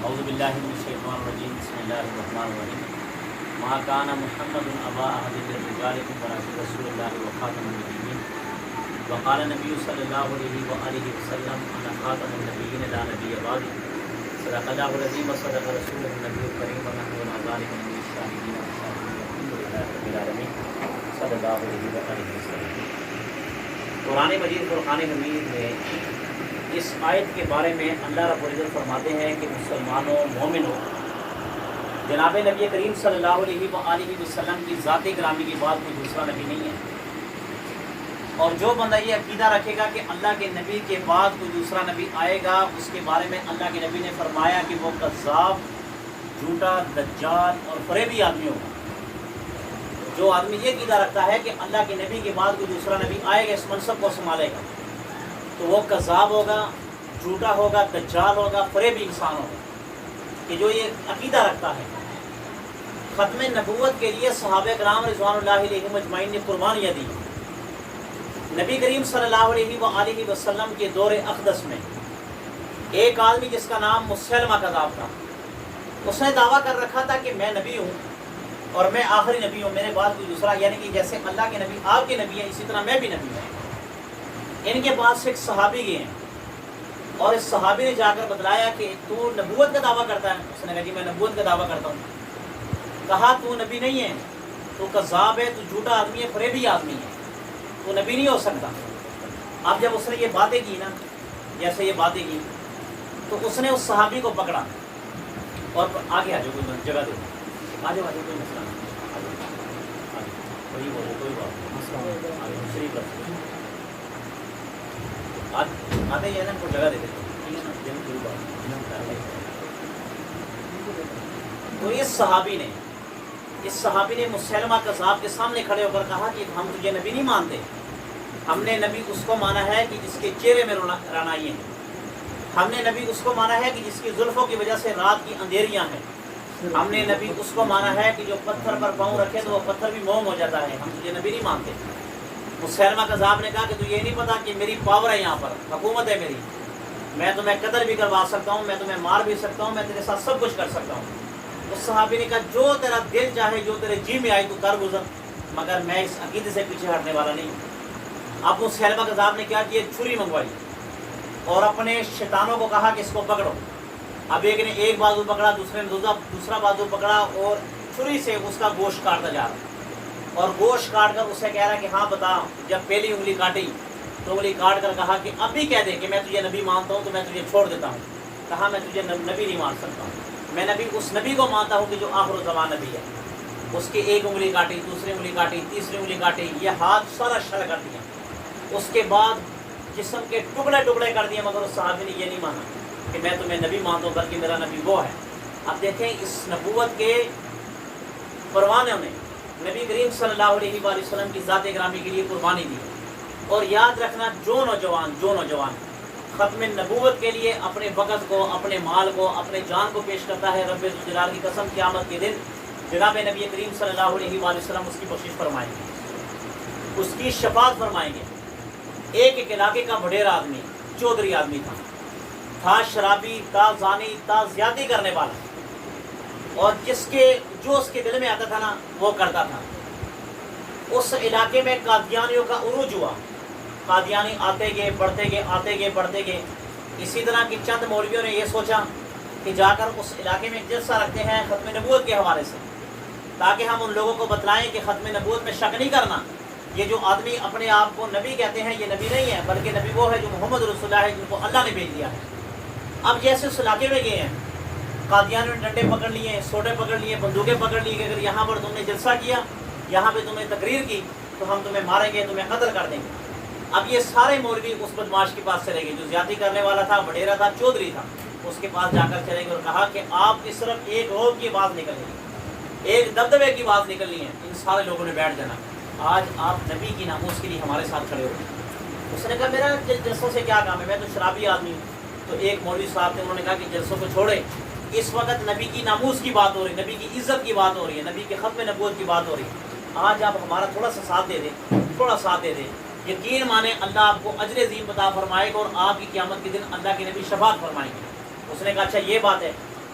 اعوذ باللہ من الشیطان الرجیم بسم اللہ الرحمن الرحیم ما کان محمد ابا احد من رجالکم ولکن رسول اللہ وخاتم النبیین وقال النبی صلی اللہ علیہ وآلہ وسلم انا خاتم النبیین لا نبی بعدی صدق اللہ العظیم وصدق رسولہ النبی الکریم ونحن علی ذلک من الشاہدین والشاکرین والحمد للہ رب العالمین صلی اللہ علیہ وآلہ وسلم۔ قرآن مجید فرقان حمید میں اس آیت کے بارے میں اللہ رب العزت فرماتے ہیں کہ مسلمانوں مومنوں جناب نبی کریم صلی اللہ علیہ وآلہ وسلم کی ذات گرامی کے بعد کوئی دوسرا نبی نہیں ہے، اور جو بندہ یہ عقیدہ رکھے گا کہ اللہ کے نبی کے بعد کوئی دوسرا نبی آئے گا، اس کے بارے میں اللہ کے نبی نے فرمایا کہ وہ کذاب، جھوٹا، دجال اور فریبی آدمی ہوگا۔ جو آدمی یہ عقیدہ رکھتا ہے کہ اللہ کے نبی کے بعد کوئی دوسرا نبی آئے گا، اس منصب کو سنبھالے گا، تو وہ کذاب ہوگا، جھوٹا ہوگا، دجال ہوگا، فریبی انسان ہوگا کہ جو یہ عقیدہ رکھتا ہے۔ ختم نبوت کے لیے صحابہ کرام رضوان اللہ علیہم اجمعین نے قربانیاں دی۔ نبی کریم صلی اللہ علیہ وآلہ وسلم کے دور اقدس میں ایک آدمی جس کا نام مسلمہ کذاب تھا، اس نے دعویٰ کر رکھا تھا کہ میں نبی ہوں اور میں آخری نبی ہوں، میرے بعد کوئی دوسرا، یعنی کہ جیسے اللہ کے نبی آپ کے نبی ہیں اسی طرح میں بھی نبی ہوں۔ ان کے پاس ایک صحابی گئے ہیں اور اس صحابی نے جا کر بتلایا کہ تو نبوت کا دعویٰ کرتا ہے؟ اس نے کہا جی میں نبوت کا دعویٰ کرتا ہوں۔ کہا تو نبی نہیں ہے، تو کذاب ہے، تو جھوٹا آدمی ہے، فریبی آدمی ہے، تو نبی نہیں ہو سکتا۔ اب جب اس نے یہ باتیں کی نا، جیسے یہ باتیں کی، تو اس نے اس صحابی کو پکڑا اور آگے آ جاؤ، کوئی جگہ دے آ جاؤ، کوئی مسئلہ نہیں، کوئی بولو، کوئی بات آتے ہی ہے نا، کو جگہ دے دیتے۔ تو اس صحابی نے مسلمہ کذاب کے سامنے کھڑے ہو کر کہا کہ ہم تجھے نبی نہیں مانتے، ہم نے نبی اس کو مانا ہے کہ جس کے چہرے میں رعنائیں ہیں، ہم نے نبی اس کو مانا ہے کہ جس کی زلفوں کی وجہ سے رات کی اندھیریاں ہیں، ہم نے نبی اس کو مانا ہے کہ جو پتھر پر پاؤں رکھے تو وہ پتھر بھی موم ہو جاتا ہے، ہم تجھے نبی نہیں مانتے۔ مسلمہ کذاب نے کہا کہ تو یہ نہیں پتا کہ میری پاور ہے، یہاں پر حکومت ہے میری، میں تمہیں قتل بھی کروا سکتا ہوں، میں تمہیں مار بھی سکتا ہوں، میں تیرے ساتھ سب کچھ کر سکتا ہوں۔ اس صحابی نے کہا جو تیرا دل چاہے، جو تیرے جی میں آئی تو کر گزر، مگر میں اس عقیدے سے پیچھے ہٹنے والا نہیں ہوں۔ اب مسلمہ کذاب نے کیا کیا، چھری منگوائی اور اپنے شیطانوں کو کہا کہ اس کو پکڑو۔ اب ایک نے ایک بازو پکڑا، دوسرے نے دوسرا بازو پکڑا اور چھری سے اس کا گوشت کاٹتا جا رہا، اور گوشت کاٹ کر اسے کہہ رہا کہ ہاں بتا، جب پہلی انگلی کاٹی تو انگلی کاٹ کر کہا کہ اب بھی کہہ دے کہ میں تجھے نبی مانتا ہوں تو میں تجھے چھوڑ دیتا ہوں۔ کہا میں تجھے نبی نہیں مان سکتا ہوں، میں نبی اس نبی کو مانتا ہوں کہ جو آخر الزمان نبی ہے۔ اس کی ایک انگلی کاٹی، دوسری انگلی کاٹی، تیسری انگلی کاٹی، یہ ہاتھ سارا شل کر دیا، اس کے بعد جسم کے ٹکڑے ٹکڑے کر دیے، مگر اس صحابی نے یہ نہیں مانا کہ میں تمہیں نبی مانتا ہوں، بلکہ میرا نبی وہ ہے۔ اب دیکھیں اس نبوت کے پروانوں نے نبی کریم صلی اللہ علیہ وآلہ وسلم کی ذات گرامی کے لیے قربانی دی۔ اور یاد رکھنا جو نوجوان ختم نبوت کے لیے اپنے وقت کو، اپنے مال کو، اپنے جان کو پیش کرتا ہے، رب ذوالجلال کی قسم قیامت کے دن جناب نبی کریم صلی اللہ علیہ وآلہ وسلم اس کی بخشش فرمائیں گے، اس کی شفاعت فرمائیں گے۔ ایک علاقے کا بڑھیرا آدمی، چودھری آدمی تھا شرابی، تھا زانی، تھا زیادتی کرنے والا، اور جو اس کے دل میں آتا تھا نا وہ کرتا تھا۔ اس علاقے میں قادیانیوں کا عروج ہوا، قادیانی آتے گئے، بڑھتے گئے، آتے گئے، بڑھتے گئے۔ اسی طرح کی چند مولویوں نے یہ سوچا کہ جا کر اس علاقے میں جلسہ رکھتے ہیں ختم نبوت کے حوالے سے، تاکہ ہم ان لوگوں کو بتلائیں کہ ختم نبوت میں شک نہیں کرنا، یہ جو آدمی اپنے آپ کو نبی کہتے ہیں یہ نبی نہیں ہے، بلکہ نبی وہ ہے جو محمد رسول اللہ ہے، جن کو اللہ نے بھیج دیا ہے۔ اب جیسے اس علاقے میں گئے ہیں، قادیانیوں نے ڈنڈے پکڑ لیے، سوٹے پکڑ لیے، بندوقیں پکڑ لی کہ اگر یہاں پر تم نے جلسہ کیا، یہاں پہ تم نے تقریر کی تو ہم تمہیں ماریں گے، تمہیں قتل کر دیں گے۔ اب یہ سارے مولوی اس بدماش کے پاس چلے گئے جو زیادتی کرنے والا تھا، بڈیرا تھا، چودھری تھا، اس کے پاس جا کر چلے گئے اور کہا کہ آپ کی صرف ایک روب کی بات نکلنی ہے، ایک دبدبے کی بات نکلنی ہے، ان سارے لوگوں نے بیٹھ جانا، آج آپ نبی کی ناموس کے لیے ہمارے ساتھ کھڑے ہو گئے۔ اس نے کہا میرا جلسوں سے کیا کام ہے، میں تو شرابی آدمی ہوں۔ تو ایک مولوی صاحب تھے، انہوں نے کہا کہ جلسوں کو چھوڑے، اس وقت نبی کی ناموس کی بات ہو رہی ہے، نبی کی عزت کی بات ہو رہی ہے، نبی کے ختم نبوت کی بات ہو رہی ہے، آج آپ ہمارا تھوڑا سا ساتھ دے دیں، تھوڑا ساتھ دے دیں، یقین مانیں اللہ آپ کو اجر عظیم عطا فرمائے گا اور آپ کی قیامت کے دن اللہ کے نبی شفاعت فرمائیں گے۔ اس نے کہا اچھا یہ بات ہے،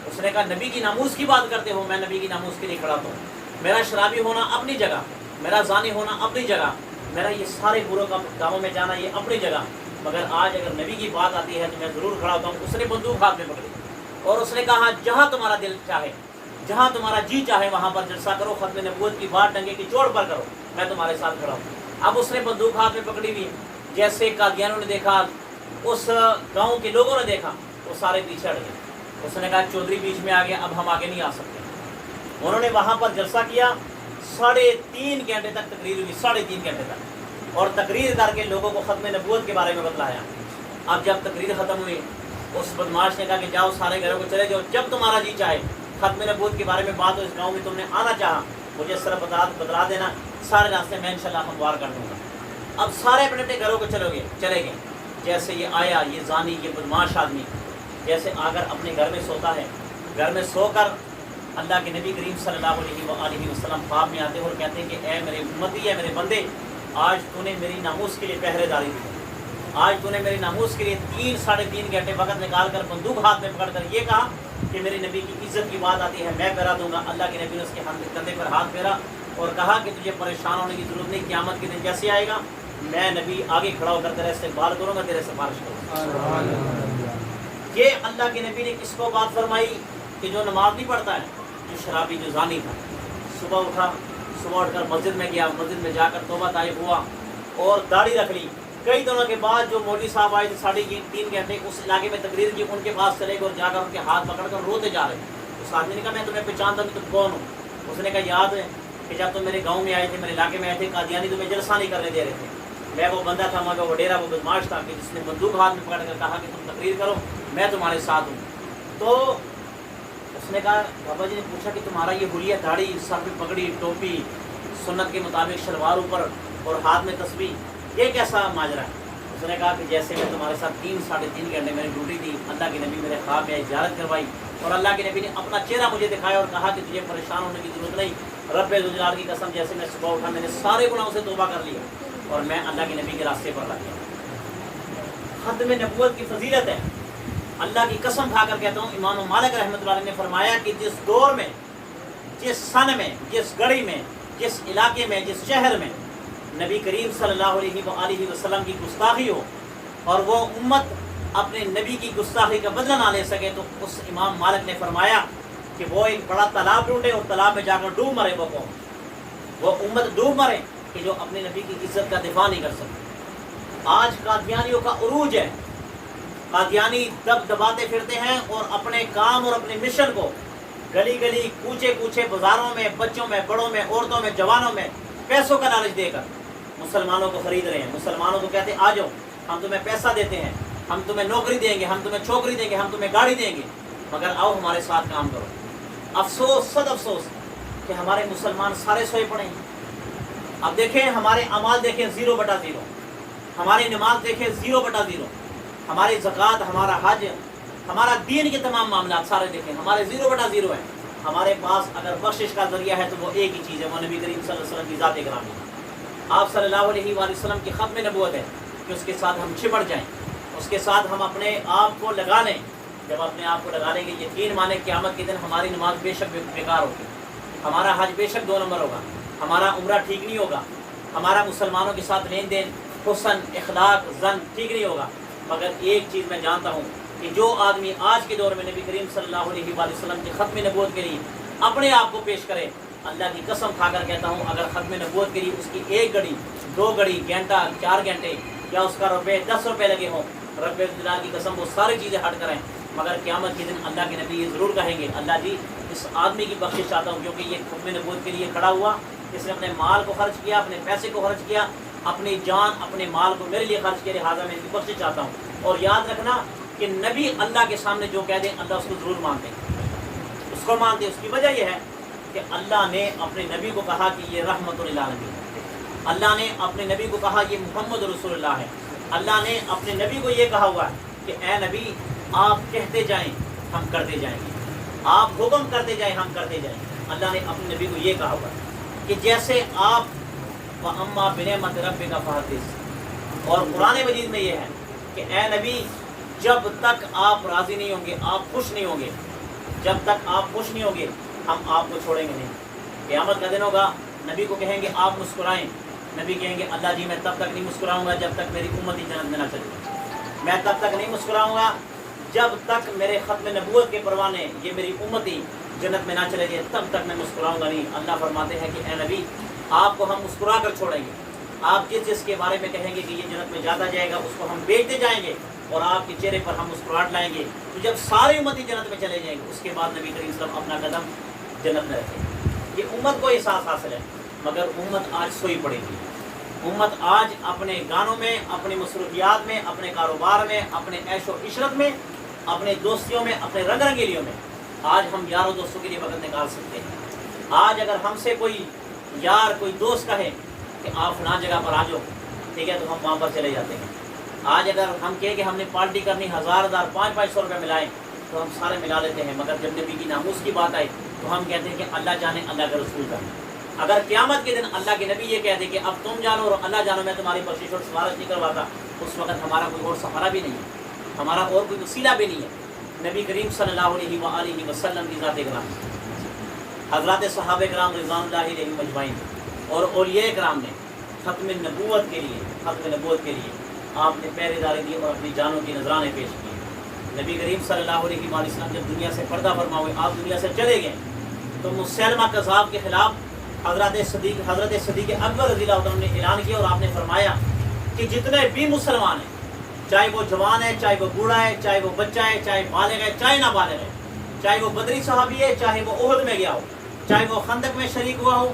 اس نے کہا نبی کی ناموس کی بات کرتے ہو، میں نبی کی ناموس کے لیے کھڑا ہوں. میرا شرابی ہونا اپنی جگہ، میرا زانی ہونا اپنی جگہ، میرا یہ سارے بروں کاموں میں جانا یہ اپنی جگہ، مگر آج اگر نبی کی بات آتی ہے تو میں ضرور کھڑا ہوتا ہوں. اس نے بندوق ہاتھ میں پکڑی اور اس نے کہا جہاں تمہارا دل چاہے، جہاں تمہارا جی چاہے وہاں پر جلسہ کرو، ختم نبوت کی بات ڈنگے کی چوٹ پر کرو، میں تمہارے ساتھ کھڑا ہوں. اب اس نے بندوق ہاتھ میں پکڑی ہوئی. جیسے قادیانیوں نے دیکھا، اس گاؤں کے لوگوں نے دیکھا، وہ سارے پیچھے ہٹ گئے. اس نے کہا چودھری بیچ میں آ گیا، اب ہم آگے نہیں آ سکتے. انہوں نے وہاں پر جلسہ کیا، 3.5 گھنٹے تک تقریر ہوئی، 3.5 گھنٹے تک، اور تقریر کر کے لوگوں کو ختم نبوت کے بارے میں بتلایا. اب جب تقریر ختم ہوئی، اس بدماش نے کہا کہ جاؤ سارے گھروں کو چلے جاؤ، جب تمہارا جی چاہے ختم نبوت کے بارے میں بات ہو، اس گاؤں میں تم نے آنا چاہا مجھے سر بتلا دینا، سارے راستے میں انشاءاللہ ہموار کر دوں گا. اب سارے اپنے اپنے گھروں کو چلے گئے. جیسے یہ آیا، یہ زانی، یہ بدماش آدمی جیسے آ کر اپنے گھر میں سوتا ہے، گھر میں سو کر اللہ کے نبی کریم صلی اللہ علیہ وسلم خواب میں آتے ہیں اور کہتے ہیں کہ اے میرے امتی، اے میرے بندے، آج تو نے میری ناموس کے لیے پہرے داری دی، آج تو نے میری ناموس کے لیے 3-3.5 گھنٹے وقت نکال کر بندوق ہاتھ میں پکڑ کر یہ کہا کہ میرے نبی کی عزت کی بات آتی ہے میں پہرا دوں گا. اللہ کے نبی نے اس کے کندھے پر ہاتھ پھیرا اور کہا کہ تجھے پریشان ہونے کی ضرورت نہیں، قیامت کے دن جیسے آئے گا میں نبی آگے کھڑا ہو کر تیرا استقبال کروں گا، تیرے سفارش کروں گا. یہ اللہ کے نبی نے کس کو بات فرمائی کہ جو نماز نہیں پڑھتا ہے، جو شرابی، جو زانی تھا. صبح اٹھ کر مسجد میں گیا، مسجد میں جا کر توبہ طائب ہوا اور داڑھی رکھ لی. کئی دنوں کے بعد جو مولوی صاحب آئے تھے 3.5 گھنٹے اس علاقے میں تقریر کی، ان کے پاس چلے گئے اور جا کر ان کے ہاتھ پکڑ کر روتے جا رہے. اس آدمی نے کہا میں تمہیں پہچانتا نہیں، تم کون ہو؟ اس نے کہا یاد ہے کہ جب تم میرے گاؤں میں آئے تھے، میرے علاقے میں آئے تھے، قادیانی تمہیں جلسہ نہیں کرنے دے رہے تھے. میں وہ بندہ تھا، مگر وہ ڈیرا، وہ بدماش تھا کہ جس نے بندوق ہاتھ میں پکڑ کر کہا کہ تم تقریر کرو، میں تمہارے ساتھ ہوں. تو اس نے کہا، بابا جی نے پوچھا کہ تمہارا یہ حلیہ، داڑھی، سر پہ پگڑی، ٹوپی، سنت کے مطابق شلوار اوپر اور ہاتھ میں تسبیح، یہ کیسا ماجرا ہے؟ اس نے کہا کہ جیسے میں تمہارے ساتھ 3-3.5 گھنٹے میں نے ڈیوٹی دی، اللہ کے نبی میرے خواب میں زیارت کروائی اور اللہ کے نبی نے اپنا چہرہ مجھے دکھایا اور کہا کہ تجھے پریشان ہونے کی ضرورت نہیں. رب ذوالجلال کی قسم، جیسے میں صبح اٹھا میں نے سارے گناہوں سے توبہ کر لیا اور میں اللہ کے نبی کے راستے پر لگ گیا. ختم نبوت کی فضیلت ہے. اللہ کی قسم کھا کر کہتا ہوں، امام مالک رحمۃ اللہ علیہ نے فرمایا کہ جس دور میں، جس سن میں، جس گھڑی میں، جس علاقے میں، جس شہر میں نبی کریم صلی اللہ علیہ وسلم کی گستاخی ہو اور وہ امت اپنے نبی کی گستاخی کا بدلہ نہ لے سکے، تو اس امام مالک نے فرمایا کہ وہ ایک بڑا تالاب ڈھونڈے اور تالاب میں جا کر ڈوب مرے. وہ امت ڈوب مرے کہ جو اپنے نبی کی عزت کا دفاع نہیں کر سکتے. آج قادیانیوں کا عروج ہے. قادیانی دباتے پھرتے ہیں اور اپنے کام اور اپنے مشن کو گلی گلی، کوچے کوچے، بازاروں میں، بچوں میں، بڑوں میں، عورتوں میں، جوانوں میں پیسوں کا لالچ دے کر مسلمانوں کو خرید رہے ہیں. مسلمانوں کو کہتے ہیں آ جاؤ، ہم تمہیں پیسہ دیتے ہیں، ہم تمہیں نوکری دیں گے، ہم تمہیں چھوکری دیں گے، ہم تمہیں گاڑی دیں گے، مگر آؤ ہمارے ساتھ کام کرو. افسوس، صد افسوس کہ ہمارے مسلمان سارے سوئے پڑے ہیں. اب دیکھیں ہمارے اعمال دیکھیں 0/0، ہماری نماز دیکھیں 0/0، ہماری زکوٰۃ، ہمارا حج، ہمارا دین کے تمام معاملات سارے دیکھیں ہمارے 0/0 ہیں. ہمارے پاس اگر بخشش کا ذریعہ ہے تو وہ ایک ہی چیز ہے، وہ نبی کریم صلی اللہ علیہ وسلم کی ذات گرامی. آپ صلی اللہ علیہ وآلہ وسلم کی ختم نبوت ہے کہ اس کے ساتھ ہم چمٹ جائیں، اس کے ساتھ ہم اپنے آپ کو لگا لیں. جب اپنے آپ کو لگا لیں گے، یقین مانیں قیامت کے دن ہماری نماز بے شک بیکار ہوگی، ہمارا حج بے شک 2 نمبر ہوگا، ہمارا عمرہ ٹھیک نہیں ہوگا، ہمارا مسلمانوں کے ساتھ لین دین، حسن، اخلاق، زن ٹھیک نہیں ہوگا. مگر ایک چیز میں جانتا ہوں کہ جو آدمی آج کے دور میں نبی کریم صلی اللہ علیہ وآلہ وسلم کی ختم نبوت کے لیے اپنے آپ کو پیش کرے، اللہ کی قسم کھا کر کہتا ہوں، اگر ختم نبوت کے لیے اس کی 1 گھڑی، 2 گھڑی، گھنٹہ، 4 گھنٹے یا اس کا روپے 10 روپے لگے ہوں، رب ذوالجلال کی قسم وہ ساری چیزیں ہٹ کریں، مگر قیامت کے دن اللہ کے نبی یہ ضرور کہیں گے، اللہ جی اس آدمی کی بخشش چاہتا ہوں کیونکہ یہ ختم نبوت کے لیے کھڑا ہوا، اس نے اپنے مال کو خرچ کیا، اپنے پیسے کو خرچ کیا، اپنی جان، اپنے مال کو میرے لیے خرچ کیا، لہٰذا میں ان کی بخشش چاہتا ہوں. اور یاد رکھنا کہ نبی اللہ کے سامنے جو کہہ دیں اللہ اس کو ضرور مانتے ہیں، اس کو مانتے ہیں. اس کی وجہ یہ ہے کہ اللہ نے اپنے نبی کو کہا کہ یہ رحمت للعالمین ہے، اللہ نے اپنے نبی کو کہا یہ محمد رسول اللہ ہے، اللہ نے اپنے نبی کو یہ کہا ہوا ہے کہ اے نبی آپ کہتے جائیں ہم کرتے جائیں گے، آپ حکم کرتے جائیں ہم کرتے جائیں گے. اللہ نے اپنے نبی کو یہ کہا ہوا ہے کہ جیسے آپ وَأَمَّا بِنِعْمَةِ رَبِّكَ فَحَدِّثْ، اور قرآن مجید میں یہ ہے کہ اے نبی جب تک آپ راضی نہیں ہوں گے، آپ خوش نہیں ہوں گے، جب تک آپ خوش نہیں ہوگے ہم آپ کو چھوڑیں گے نہیں. قیامت کا دن ہوگا, نبی کو کہیں گے آپ مسکرائیں, نبی کہیں گے اللہ جی میں تب تک نہیں مسکراؤں گا جب تک میری امت ہی جنت میں نہ چلے جائے. میں تب تک نہیں مسکراؤں گا جب تک میرے ختم نبوت کے پروانے یہ میری امتی جنت میں نہ چلے جائے, تب تک میں مسکراؤں گا نہیں. اللہ فرماتے ہیں کہ اے نبی آپ کو ہم مسکرا کر چھوڑیں گے. آپ جس کے بارے میں کہیں گے کہ یہ جنت میں جاتا جائے گا اس کو ہم بیچتے جائیں گے اور آپ کے چہرے پر ہم مسکراہٹ لائیں گے. تو جب سارے امتی جنت میں چلے جائیں گے اس کے بعد نبی کریم صلی اللہ علیہ وسلم اپنا قدم جنت میں رکھیں گے. یہ امت کو احساس حاصل ہے, مگر امت آج سوئی پڑے گی. امت آج اپنے گانوں میں, اپنی مصروفیات میں, اپنے کاروبار میں, اپنے عیش و عشرت میں, اپنے دوستیوں میں, اپنے رنگ رنگیلیوں میں آج ہم یاروں دوستوں کے لیے وقت نکال سکتے ہیں. آج اگر ہم سے کوئی یار کوئی دوست کہے کہ آپ فلاں جگہ پر آ جاؤ, ٹھیک ہے, تو ہم وہاں پر چلے جاتے ہیں. آج اگر ہم کہیں کہ ہم نے پارٹی کرنی 1000 500 روپے ملائیں تو ہم سارے ملا لیتے ہیں. مگر جب نبی کی ناموس کی بات آئی تو ہم کہتے ہیں کہ اللہ جانے اللہ کا رسول جانے. اگر قیامت کے دن اللہ کے نبی یہ کہہ دے کہ اب تم جانو اور اللہ جانو میں تمہاری بخشش اور سفارش نہیں کرواتا, اس وقت ہمارا کوئی اور سہارا بھی نہیں ہے, ہمارا اور کوئی وسیلہ بھی نہیں ہے. نبی کریم صلی اللہ علیہ وآلہ وسلم کی ذات گرامی, حضرات صحابہ کرام رضوان اللہ علیہم اجمعین اور اولیاء کرام نے ختم نبوت کے لیے آپ نے پہرے داری دی اور اپنی جانوں کی نذرانے پیش کیے. نبی کریم صلی اللہ علیہ وآلہ وسلم جب دنیا سے پردہ فرما ہوئے, آپ دنیا سے چلے گئے, تو مسیلمہ کذاب کے خلاف حضرت صدیق اکبر رضی اللہ عنہ نے اعلان کیا اور آپ نے فرمایا کہ جتنے بھی مسلمان ہیں, چاہے وہ جوان ہے, چاہے وہ بوڑھا ہے, چاہے وہ بچہ ہے, چاہے بالغ ہے, چاہے نہ بالغ ہے, چاہے وہ بدری صحابی ہے, چاہے وہ احد میں گیا ہو, چاہے وہ خندق میں شریک ہوا ہو,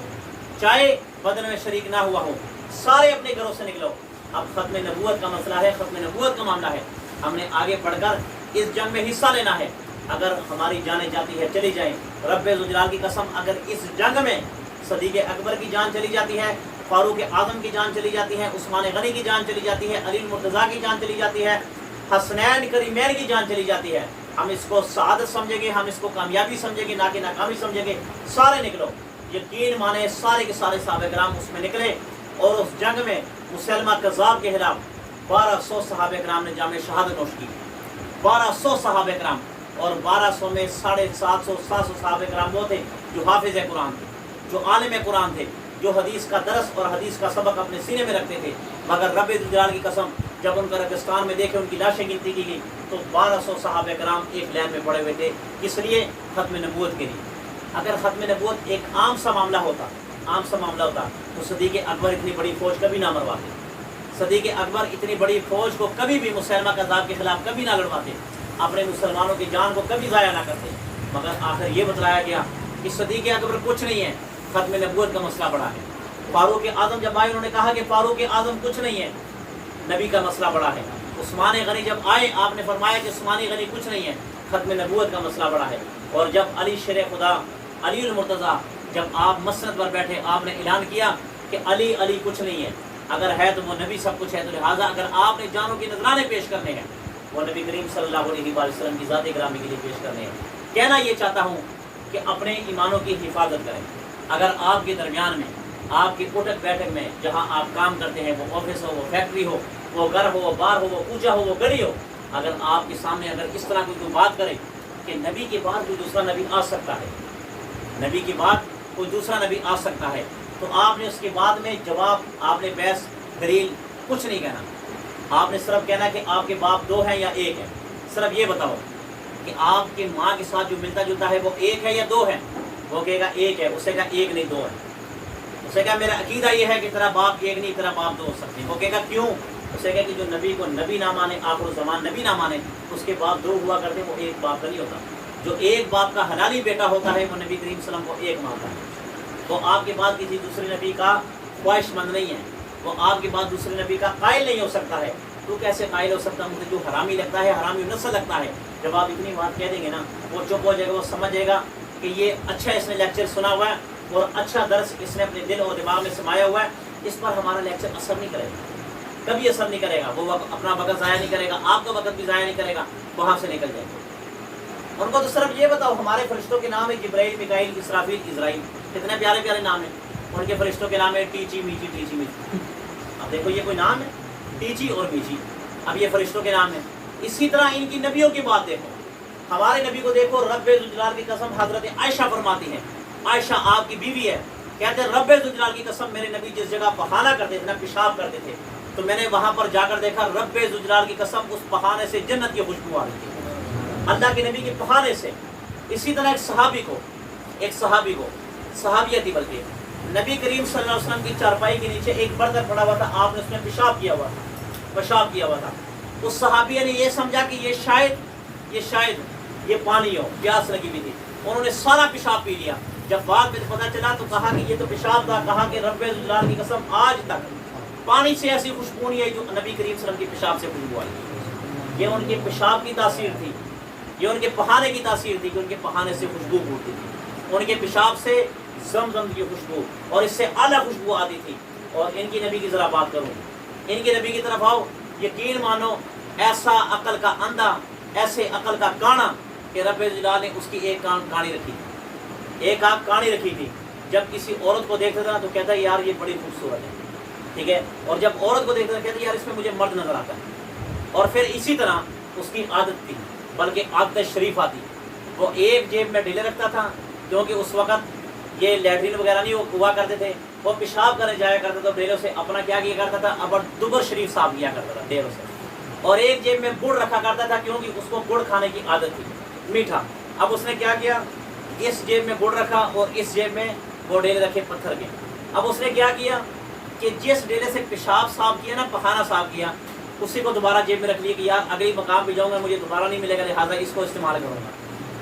چاہے بدر میں شریک نہ ہوا ہو, سارے اپنے گھروں سے نکلو. اب ختم نبوت کا مسئلہ ہے, ختم نبوت کا معاملہ ہے. ہم نے آگے بڑھ کر اس جنگ میں حصہ لینا ہے. اگر ہماری جانیں جاتی ہے چلی جائیں, رب ذوالجلال کی قسم اگر اس جنگ میں صدیق اکبر کی جان چلی جاتی ہے, فاروق اعظم کی جان چلی جاتی ہے, عثمان غنی کی جان چلی جاتی ہے, علی المرتضیٰ کی جان چلی جاتی ہے, حسنین کریمین کی جان چلی جاتی ہے, ہم اس کو سعادت سمجھیں گے, ہم اس کو کامیابی سمجھیں گے, نہ کہ ناکامی سمجھیں گے. سارے نکلو, یقین مانے سارے کے سارے صحابہ کرام اس میں نکلے اور اس جنگ میں مسلمہ کذاب کے خلاف 1200 صحابہ کرام نے جام شہادت نوش کی. 1200 صحابہ کرام, اور 1200 میں 750 صحابہ کرام وہ تھے جو حافظ قرآن تھے, جو عالم قرآن تھے, جو حدیث کا درس اور حدیث کا سبق اپنے سینے میں رکھتے تھے. مگر رب ذوالجلال کی قسم جب ان کا رگستان میں دیکھے, ان کی لاشیں گنتی کی گئی, تو 1200 صحابہ کرام ایک لائن میں پڑے ہوئے تھے. کس لیے؟ ختم نبوت کے لیے. اگر ختم نبوت ایک عام سا معاملہ ہوتا تو صدیق اکبر اتنی بڑی فوج کبھی نہ مرواتے. صدیق اکبر اتنی بڑی فوج کو کبھی بھی مسلمہ کذاب کے خلاف کبھی نہ لڑواتے, اپنے مسلمانوں کی جان کو کبھی ضائع نہ کرتے. مگر آخر یہ بتلایا گیا کہ صدیق اکبر کچھ نہیں ہے, ختم نبوت کا مسئلہ بڑا ہے. فاروق اعظم جب آئے انہوں نے کہا کہ فاروق اعظم کچھ نہیں ہے, نبی کا مسئلہ بڑا ہے. عثمان غنی جب آئے آپ نے فرمایا کہ عثمان غنی کچھ نہیں ہے, ختم نبوت کا مسئلہ بڑا ہے. اور جب علی شیر خدا علی المرتضیٰ جب آپ مسند پر بیٹھے, آپ نے اعلان کیا کہ علی کچھ نہیں ہے, اگر ہے تو وہ نبی سب کچھ ہے. تو لہٰذا اگر آپ نے جانوں کے نذرانے پیش کرنے ہیں وہ نبی کریم صلی اللہ علیہ وسلم کی ذات گرامی کے لیے پیش کرنے ہیں. کہنا یہ چاہتا ہوں کہ اپنے ایمانوں کی حفاظت کریں. اگر آپ کے درمیان میں, آپ کی اٹھک بیٹھک میں, جہاں آپ کام کرتے ہیں, وہ آفس ہو, وہ فیکٹری ہو, وہ گھر ہو, وہ بار ہو, وہ کوچہ ہو, وہ گلی ہو, اگر آپ کے سامنے اگر اس طرح کوئی بات کرے کہ نبی کے بعد کوئی دوسرا نبی آ سکتا ہے, نبی کے بعد کوئی دوسرا نبی آ سکتا ہے, تو آپ نے اس کے بعد میں جواب, آپ نے بحث دلیل کچھ نہیں کہنا. آپ نے صرف کہنا کہ آپ کے باپ 2 ہیں یا 1 ہے. صرف یہ بتاؤ کہ آپ کے ماں کے ساتھ جو ملتا جلتا ہے وہ 1 ہے یا 2 ہے. وہ کہے گا 1 ہے, اسے کہا 1 نہیں 2 ہے. اسے کہا میرا عقیدہ یہ ہے کہ تیرا باپ 1 نہیں, تیرا باپ 2 ہو سکتے ہیں. وہ کہے گا کیوں؟ اسے کہا کہ جو نبی کو نبی نہ مانے, آخر الزمان نبی نہ مانے, اس کے باپ 2 ہوا کرتے, وہ 1 باپ کا نہیں ہوتا. جو 1 باپ کا حلالی بیٹا ہوتا ہے وہ نبی کریم صلی اللہ علیہ وسلم کو 1 مانتا ہے. وہ آپ کے بعد کسی دوسرے نبی کا خواہش مند نہیں ہے, وہ آپ کے بعد دوسرے نبی کا قائل نہیں ہو سکتا ہے. تو کیسے قائل ہو سکتا؟ مجھے جو حرامی لگتا ہے, حرامی نسل لگتا ہے, جب آپ اتنی بات کہہ دیں گے نا, وہ چپ ہو جائے گا, وہ سمجھ جائے گا کہ یہ اچھا اس نے لیکچر سنا ہوا ہے اور اچھا درس اس نے اپنے دل اور دماغ میں سمایا ہوا ہے, اس پر ہمارا لیکچر اثر نہیں کرے گا, کبھی اثر نہیں کرے گا. وہ اپنا وقت ضائع نہیں کرے گا, آپ کا وقت بھی ضائع نہیں کرے گا, وہاں سے نکل جائے گا. ان کو تو صرف یہ بتاؤ ہمارے فرشتوں کے نام ہے جبرائیل, میکائیل, اسرافیل, اسرائیل, کتنے پیارے پیارے نام ہیں. ان کے فرشتوں کے نام ہے ٹیچی میچی, ٹیچی میچی. اب دیکھو یہ کوئی نام ہے, ٹیچی اور میچی, اب یہ فرشتوں کے نام ہیں. اسی طرح ان کی نبیوں کی بات دیکھو, ہمارے نبی کو دیکھو، رب ذوالجلال کی قسم حضرت عائشہ فرماتی ہیں، عائشہ آپ کی بیوی ہے، کہتے ہیں رب ذوالجلال کی قسم میرے نبی جس جگہ پخانا کرتے تھے نا، پیشاب کرتے تھے، تو میں نے وہاں پر جا کر دیکھا رب ذوالجلال کی قسم اس پخانے سے جنت کی خوشبو آ رہی تھی، اللہ کے نبی کے پخانے سے۔ اسی طرح ایک صحابی کو صحابیہ تھی بلکہ، نبی کریم صلی اللہ علیہ وسلم کی چارپائی کے نیچے ایک برتن پڑا ہوا تھا، آپ نے اس میں پیشاب کیا ہوا تھا۔ اس صحابیہ نے یہ سمجھا کہ یہ شاید یہ پانی ہو، پیاس لگی ہوئی تھی، انہوں نے سارا پیشاب پی لیا۔ جب بعد میں پتہ چلا تو کہا کہ یہ تو پیشاب تھا، کہا کہ رب ذوالجلال کی قسم آج تک پانی سے ایسی خوشبو نہیں ہے جو نبی کریم صلی اللہ علیہ وسلم کی پیشاب سے خوشبو آئی۔ یہ ان کے پیشاب کی تاثیر تھی، یہ ان کے پہانے کی تاثیر تھی کہ ان کے پہانے سے خوشبو پھوٹتی تھی، ان کے پیشاب سے زمزم کی خوشبو اور اس سے اعلیٰ خوشبو آتی تھی۔ اور ان کی نبی کی ذرا بات کروں، ان کے نبی کی طرف آؤ، یقین مانو ایسا عقل کا اندھا، ایسے عقل کا کانا کہ رب ذوالجلال نے اس کی ایک کانی رکھی تھی، ایک آنکھ کانی رکھی تھی۔ جب کسی عورت کو دیکھتا تھا تو کہتا ہے یار یہ بڑی خوبصورت ہے، ٹھیک ہے، اور جب عورت کو دیکھتا تھا کہتا ہے یار اس میں مجھے مرد نظر آتا ہے۔ اور پھر اسی طرح اس کی عادت تھی، بلکہ عادت شریفہ تھی، وہ ایک جیب میں ڈیلے رکھتا تھا، کیونکہ اس وقت یہ لیٹرین وغیرہ نہیں ہوا کرتے تھے، وہ پیشاب کرنے جایا کرتا تھا، ڈیلوں سے اپنا کیا کیا کرتا تھا، ابر دبر شریف صاف کیا کرتا تھا ڈیلوں سے، اور ایک جیب میں گڑ رکھا کرتا تھا کیونکہ اس کو گڑ کھانے کی عادت تھی، میٹھا۔ اب اس نے کیا کیا، اس جیب میں گڑ رکھا اور اس جیب میں وہ ڈیلے رکھے پتھر کے۔ اب اس نے کیا کیا کہ جس ڈیلے سے پیشاب صاف کیا نا، پخانا صاف کیا، اسی کو دوبارہ جیب میں رکھ لیا کہ یار اگلی مقام پہ جاؤں گا مجھے دوبارہ نہیں ملے گا، لہٰذا اس کو استعمال کروں گا۔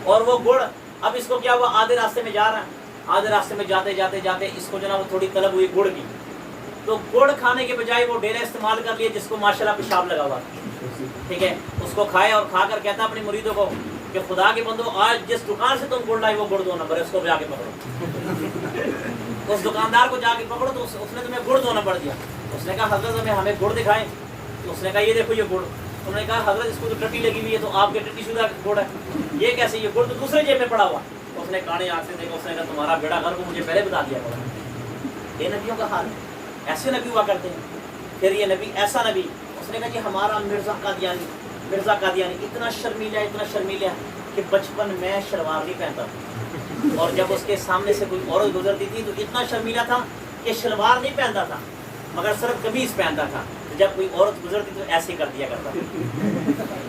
اور وہ گڑ اب اس کو کیا ہوا، آدھے راستے میں جا رہا ہے، آدھے راستے میں جاتے اس کو جو نا وہ تھوڑی طلب ہوئی گڑ کی، تو گڑ کھانے کے بجائے وہ ڈیلا استعمال کر لیا جس کو ماشاءاللہ پیشاب لگا ہوا، ٹھیک ہے، اس کو کھائے اور کھا کر کہتا اپنے مریدوں کو کہ خدا کے بندو آج جس دکان سے تم گڑ لائے وہ گڑ 2 نمبر ہے، اس کو جا کے پکڑو، اس دکاندار کو جا کے پکڑو، تو اس نے تمہیں گڑ 2 نمبر دیا۔ اس نے کہا حضرت ہمیں گڑ دکھائیں، تو اس نے کہا یہ دیکھو یہ گڑ، انہوں نے کہا حضرت اس کو تو ٹٹی لگی ہوئی ہے، تو آپ کے ٹٹی شدہ گڑ ہے، یہ کیسے، یہ گڑ تو دوسرے جیب میں پڑا ہوا۔ اس نے کانے آنکھ سے دیکھا، اس نے کہا تمہارا بیڑا گھر کو مجھے پہلے بتا دیا کرو۔ یہ نبیوں کا حال ہے، ایسے نبی ہوا کرتے ہیں۔ پھر یہ نبی ایسا نبی، اس نے کہا کہ ہمارا مرزا قادیانی اتنا شرمیلا کہ بچپن میں شلوار نہیں پہنتا تھا، اور جب اس کے سامنے سے کوئی عورت گزرتی تھی تو اتنا شرمیلا تھا کہ شلوار نہیں پہنتا تھا مگر صرف قمیص پہنتا تھا، جب کوئی عورت گزرتی تو ایسے کر دیا کرتا تھا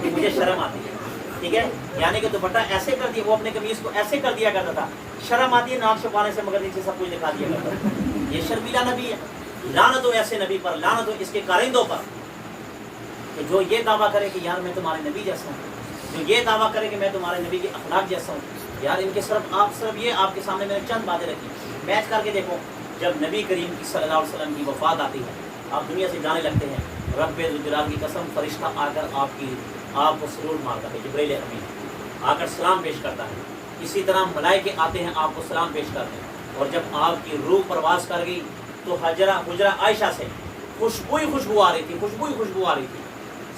کہ مجھے شرم آتی ہے، ٹھیک ہے، یعنی کہ دوپٹہ ایسے کر دیا، وہ اپنے قمیص کو ایسے کر دیا کرتا تھا، شرم آتی ہے ناک چھپانے سے مگر نیچے سب کچھ دکھا دیا کرتا تھا۔ یہ شرمیلا نبی ہے۔ لعنت ہو ایسے نبی پر، لعنت ہو اس کے کارندوں پر کہ جو یہ دعویٰ کرے کہ یار میں تمہارے نبی جیسا ہوں، جو یہ دعویٰ کرے کہ میں تمہارے نبی کے اخلاق جیسا ہوں۔ یار ان کے صرف یہ آپ کے سامنے میں نے چند باتیں رکھی، میچ کر کے دیکھو۔ جب نبی کریم کی صلی اللہ علیہ وسلم کی وفات آتی ہے، آپ دنیا سے جانے لگتے ہیں، رب ذوالجلال کی قسم فرشتہ آ کر آپ کو سلوٹ مارتا ہے، جبرائیل امین آ کر سلام پیش کرتا ہے، اسی طرح ملائکے آتے ہیں آپ کو سلام پیش کرتے ہیں۔ اور جب آپ کی روح پرواز کر گئی تو حجرہ عائشہ سے خوشبو آ رہی تھی،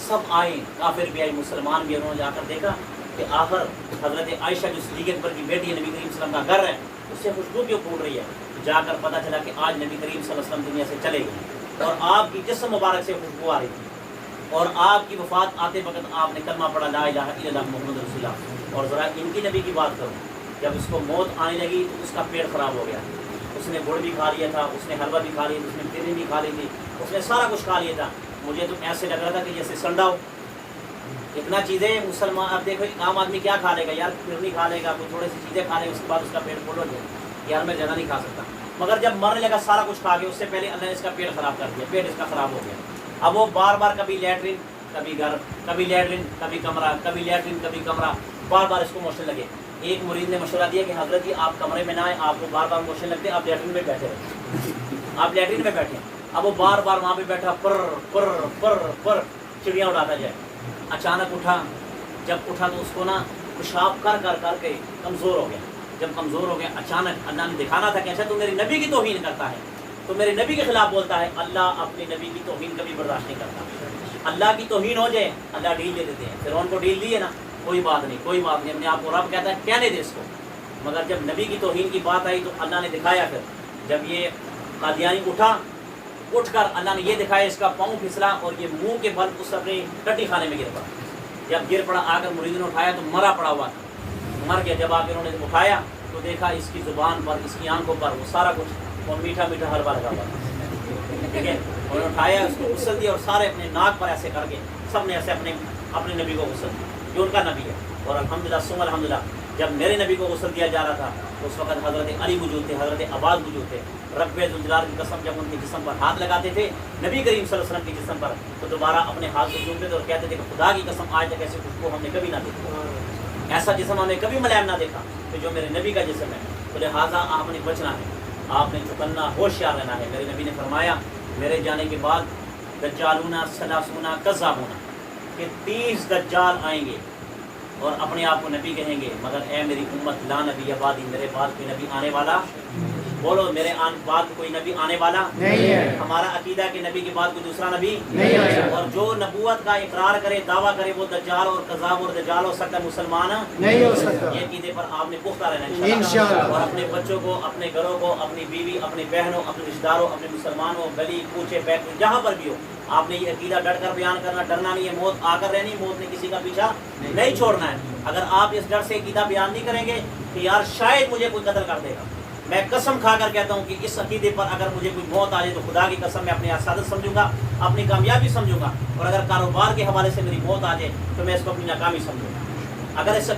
سب آئے، کافر بھی آئے، مسلمان بھی، انہوں نے جا کر دیکھا کہ آخر حضرت عائشہ جو صدیق اکبر کی بیٹی ہے، نبی کریم صلی اللہ علیہ وسلم کا گھر ہے، اس سے خوشبو کیوں پھوٹ رہی ہے؟ جا کر پتہ چلا کہ آج نبی کریم صلی اللہ علیہ وسلم دنیا سے چلے گئے اور آپ کی جسم مبارک سے خوشبو آ رہی تھی، اور آپ کی وفات آتے وقت آپ نے کلمہ پڑھا لا الہ الا اللہ محمد رسول اللہ۔ اور ذرا ان کی نبی کی بات کروں، جب اس کو موت آنے لگی تو اس کا پیٹ خراب ہو گیا، اس نے گڑ بھی کھا لیا تھا، اس نے حلوہ بھی کھا لیا تھا، اس نے پھرنی بھی کھا لی تھی، اس نے سارا کچھ کھا لیا تھا۔ مجھے تو ایسے لگ رہا تھا کہ جیسے سنڈا ہو، اتنا چیزیں مسلمان۔ اب دیکھو عام آدمی کیا کھا لے گا یار، پھرنی کھا لے گا، کوئی تھوڑی سی چیزیں کھا لے گا، اس کے بعد اس کا پیٹ فل ہو جائے یار میں زیادہ نہیں کھا سکتا، مگر جب مرنے لگا سارا کچھ کھا گیا، اس سے پہلے اللہ نے اس کا پیٹ خراب کر دیا، پیٹ اس کا خراب ہو گیا۔ اب وہ بار بار کبھی لیٹرین کبھی گھر، کبھی لیٹرین کبھی کمرہ، کبھی لیٹرین کبھی کمرہ، بار بار اس کو موشن لگے۔ ایک مرید نے مشورہ دیا کہ حضرت جی آپ کمرے میں نہ آئیں، آپ کو بار بار موشن لگتے ہیں، آپ لیٹرین میں بیٹھے رہیں، آپ لیٹرین میں بیٹھیں۔ اب وہ بار بار وہاں پہ بیٹھا، پر پر پر پر چڑیاں اڑاتا جائے۔ اچانک اٹھا، جب اٹھا تو اس کو نا پیشاب کر کر کر کے کمزور ہو گیا۔ جب کمزور ہو گیا اچانک اللہ نے دکھانا تھا کہ اچھا تو میری نبی کی توہین کرتا ہے، تو میرے نبی کے خلاف بولتا ہے۔ اللہ اپنے نبی کی توہین کبھی برداشت نہیں کرتا۔ اللہ کی توہین ہو جائے اللہ ڈیل دے دیتے ہیں، فرعون کو ڈیل دیے نا، کوئی بات نہیں کوئی بات نہیں، اپنے آپ کو رب کہتا ہے کہنے دے اس کو۔ مگر جب نبی کی توہین کی بات آئی تو اللہ نے دکھایا، پھر جب یہ قادیانی اٹھا، اٹھ کر اللہ نے یہ دکھایا، اس کا پاؤں پھسلا اور یہ منہ کے بل اس اپنے ٹٹی خانے میں گر پڑا۔ جب گر پڑا آ کر مریدوں نے اٹھایا تو مرا پڑا ہوا تھا، مر گیا۔ جب آ کے انہوں نے اٹھایا تو دیکھا اس کی زبان پر، اس کی آنکھوں پر وہ سارا کچھ وہ میٹھا میٹھا حلوہ لگا ہوا تھا، ٹھیک ہے۔ انہوں نے اٹھایا، اس کو غسل دیا، اور سارے اپنے ناک پر ایسے کر کے سب نے ایسے اپنے نبی کو غسل دیا جو ان کا نبی ہے۔ اور الحمدللہ ثم الحمدللہ جب میرے نبی کو غسل دیا جا رہا تھا تو اس وقت حضرت علی موجود تھے، حضرت عباس موجود تھے۔ رب ذوالجلال کی قسم جب ان کے جسم پر ہاتھ لگاتے تھے نبی کریم صلی اللہ علیہ وسلم کے جسم پر، تو دوبارہ اپنے ہاتھ کو چومتے تھے اور کہتے تھے کہ خدا کی قسم آج تک ایسی خوشبو ہم نے کبھی نہ دیکھی، ایسا جسم ہم نے کبھی ملائم نہ دیکھا کہ جو میرے نبی کا جسم ہے۔ تو لہٰذا آپ نے بچنا ہے، آپ نے چکنا ہوشیار رہنا ہے۔ میرے نبی نے فرمایا میرے جانے کے بعد دجالون ثلاثون کذابون، کہ 30 دجال آئیں گے اور اپنے آپ کو نبی کہیں گے، مگر اے میری امت لا نبی بعدی، میرے بعد کوئی نبی آنے والا، بولو میرے بعد کوئی نبی آنے والا نہیں ہے۔ ہمارا عقیدہ ہے کہ نبی کے بعد کوئی دوسرا نبی نہیں ہے۔ اور جو نبوت کا اقرار کرے، دعویٰ کرے، وہ دجال اور کذاب اور دجال ہو سکتا ہے، مسلمان نہیں ہو سکتا۔ یہ عقیدے پر آپ نے پختہ رہنا ہے انشاءاللہ۔ اور اپنے بچوں کو، اپنے گھروں کو، اپنی بیوی، اپنی بہنوں، اپنے رشتہ داروں، اپنے مسلمانوں، گلی کوچے پیک جہاں پر بھی ہو، آپ نے یہ عقیدہ ڈٹ کر بیان کرنا، ڈرنا نہیں ہے، موت آ کر رہنی، موت نے کسی کا پیچھا نہیں چھوڑنا ہے۔ اگر آپ اس ڈر سے عقیدہ بیان نہیں کریں گے کہ یار شاید مجھے کوئی قتل کر دے گا، میں قسم کھا کر کہتا ہوں کہ اس عقیدے پر اگر مجھے کوئی موت آ جائے تو خدا کی قسم میں اپنی سعادت سمجھوں گا، اپنی کامیابی سمجھوں گا، اور اگر کاروبار کے حوالے سے میری موت آ جائے تو میں اس کو اپنی ناکامی سمجھوں گا۔ اگر اس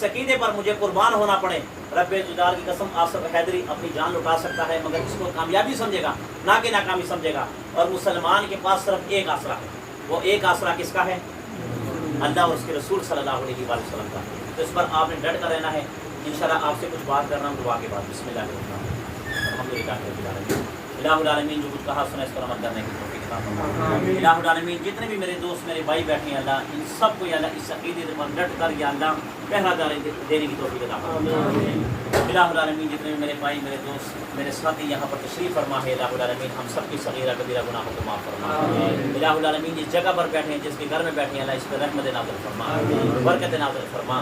عقیدے پر مجھے قربان ہونا پڑے، رب ذوالجلال کی قسم آصف حیدری اپنی جان لٹا سکتا ہے، مگر اس کو کامیابی سمجھے گا نہ کہ ناکامی سمجھے گا۔ اور مسلمان کے پاس صرف ایک آسرا ہے، وہ ایک آسرا کس کا ہے؟ اللہ اور اس کے رسول صلی اللہ علیہ وآلہ وسلم کا۔ تو اس پر آپ نے ڈٹ کر رہنا ہے۔ انشاءاللہ آپ سے کچھ بات کر رہا ہوں دعا کے بعد۔ بسم اللہ الرحمن الرحیم، الحمدللہ رب العالمین، الہ العالمین، جو کچھ کہا سنا اس پر عمل کرنے کی توفیق عطا فرما۔ الہ العالمین، جتنے بھی میرے دوست، میرے بھائی بیٹھے ہیں اللہ، ان سب کو یا اللہ اس عقیدے پر ڈٹ کر یا اللہ پہرا دینے کی توفیق عطا فرما۔ الہ العالمین، جتنے بھی میرے بھائی، میرے دوست، میرے ساتھی یہاں پر تشریف فرما ہے، الہ العالمین ہم سب کی صغیرہ کبیرہ گناہوں کو معاف فرما۔ الہ العالمین جس جگہ پر بیٹھے ہیں، جس کے گھر میں بیٹھے ہیں، اللہ اس پر رحمت نازل فرما، برکت نازل فرما۔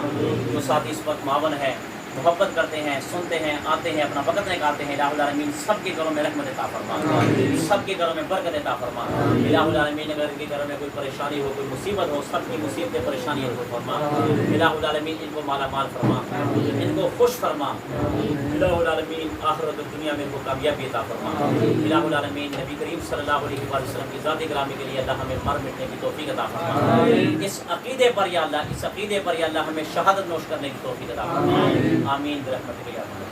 جو ساتھی اس وقت معاون ہے، محبت کرتے ہیں، سنتے ہیں، آتے ہیں، اپنا وقت نکالتے ہیں، الہ العالمین سب کے گھروں میں رحمت عطا فرما، سب کے گھروں میں برکت عطا فرما۔ الہ العالمین اگر ان کے گھروں میں کوئی پریشانی ہو، کوئی مصیبت ہو، سب کی مصیبتیں پریشانیوں کو فرما۔ الہ العالمین ان کو مالا مال فرما، ان کو خوش فرما۔ الہ العالمین آخرت و دنیا میں ان کو کامیابی عطا فرما۔ الہ العالمین نبی کریم صلی اللہ علیہ وسلم کی ذات گرامی کے لیے اللہ ہمیں مر مٹنے کی توفیق عطا فرما۔ اس عقیدے پر یا اللہ، اس عقیدے پر یا اللہ ہمیں شہادت نوش کرنے کی توفیق عطا فرما۔ آمین برحمتک یا ارحم الراحمین۔